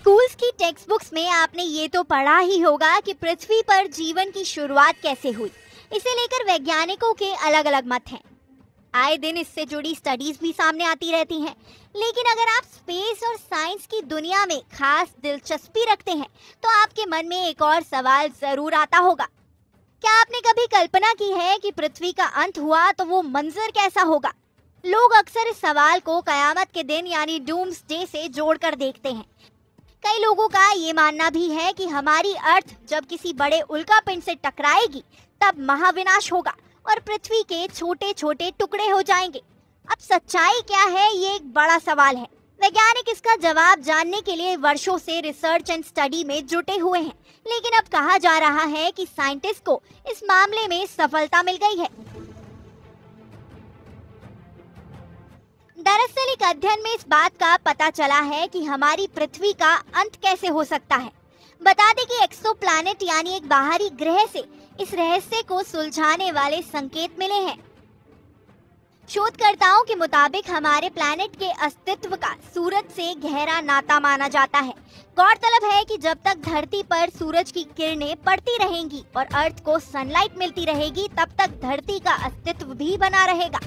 Schools की text books में आपने ये तो पढ़ा ही होगा कि पृथ्वी पर जीवन की शुरुआत कैसे हुई। इसे लेकर वैज्ञानिकों के अलग अलग मत हैं। आए दिन इससे जुड़ी स्टडीज भी सामने आती रहती हैं। लेकिन अगर आप स्पेस और साइंस की दुनिया में खास दिलचस्पी रखते हैं तो आपके मन में एक और सवाल जरूर आता होगा। क्या आपने कभी कल्पना की है कि पृथ्वी का अंत हुआ तो वो मंजर कैसा होगा? लोग अक्सर इस सवाल को कयामत के दिन यानी डूम्सडे से जोड़कर देखते हैं। कई लोगों का ये मानना भी है कि हमारी अर्थ जब किसी बड़े उल्कापिंड से टकराएगी तब महाविनाश होगा और पृथ्वी के छोटे छोटे टुकड़े हो जाएंगे। अब सच्चाई क्या है, ये एक बड़ा सवाल है। वैज्ञानिक इसका जवाब जानने के लिए वर्षों से रिसर्च एंड स्टडी में जुटे हुए हैं, लेकिन अब कहा जा रहा है कि साइंटिस्ट को इस मामले में सफलता मिल गई है। दरअसल एक अध्ययन में इस बात का पता चला है कि हमारी पृथ्वी का अंत कैसे हो सकता है। बता दें कि एक्सोप्लैनेट यानी एक बाहरी ग्रह से इस रहस्य को सुलझाने वाले संकेत मिले हैं। शोधकर्ताओं के मुताबिक हमारे प्लैनेट के अस्तित्व का सूरज से गहरा नाता माना जाता है। गौरतलब है कि जब तक धरती पर सूरज की किरणें पड़ती रहेंगी और अर्थ को सनलाइट मिलती रहेगी तब तक धरती का अस्तित्व भी बना रहेगा।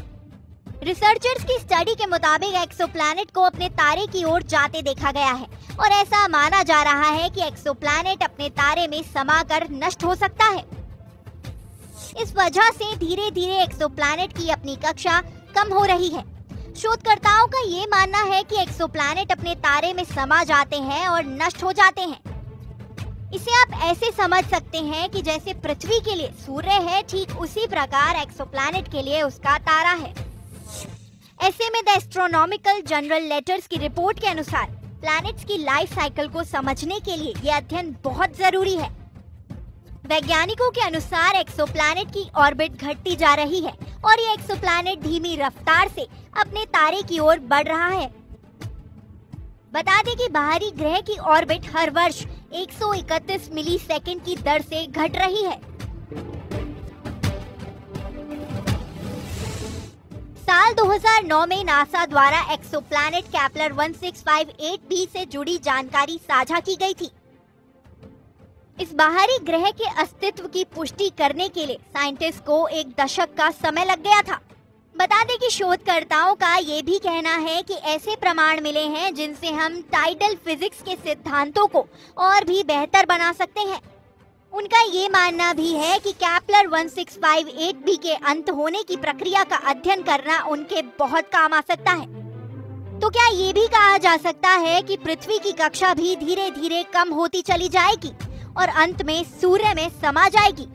रिसर्चर्स की स्टडी के मुताबिक एक्सोप्लैनेट को अपने तारे की ओर जाते देखा गया है और ऐसा माना जा रहा है कि एक्सोप्लैनेट अपने तारे में समाकर नष्ट हो सकता है। इस वजह से धीरे धीरे एक्सोप्लैनेट की अपनी कक्षा कम हो रही है। शोधकर्ताओं का ये मानना है कि एक्सोप्लैनेट अपने तारे में समा जाते हैं और नष्ट हो जाते हैं। इसे आप ऐसे समझ सकते हैं कि जैसे पृथ्वी के लिए सूर्य है, ठीक उसी प्रकार एक्सोप्लैनेट के लिए उसका तारा है। ऐसे में द एस्ट्रोनॉमिकल जर्नल लेटर्स की रिपोर्ट के अनुसार प्लैनेट्स की लाइफ साइकिल को समझने के लिए ये अध्ययन बहुत जरूरी है। वैज्ञानिकों के अनुसार एक्सोप्लैनेट की ऑर्बिट घटती जा रही है और ये एक्सोप्लैनेट धीमी रफ्तार से अपने तारे की ओर बढ़ रहा है। बता दें कि बाहरी ग्रह की ऑर्बिट हर वर्ष 131 मिलीसेकंड की दर से घट रही है। साल 2009 में नासा द्वारा एक्सोप्लैनेट केपलर 1658b से जुड़ी जानकारी साझा की गई थी। इस बाहरी ग्रह के अस्तित्व की पुष्टि करने के लिए साइंटिस्ट को 1 दशक का समय लग गया था। बता दें कि शोधकर्ताओं का ये भी कहना है कि ऐसे प्रमाण मिले हैं जिनसे हम टाइडल फिजिक्स के सिद्धांतों को और भी बेहतर बना सकते हैं। उनका ये मानना भी है कि केपलर 1658b के अंत होने की प्रक्रिया का अध्ययन करना उनके बहुत काम आ सकता है। तो क्या ये भी कहा जा सकता है कि पृथ्वी की कक्षा भी धीरे धीरे कम होती चली जाएगी और अंत में सूर्य में समा जाएगी?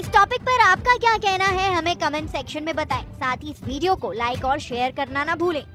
इस टॉपिक पर आपका क्या कहना है, हमें कमेंट सेक्शन में बताएं। साथ ही इस वीडियो को लाइक और शेयर करना ना भूलें।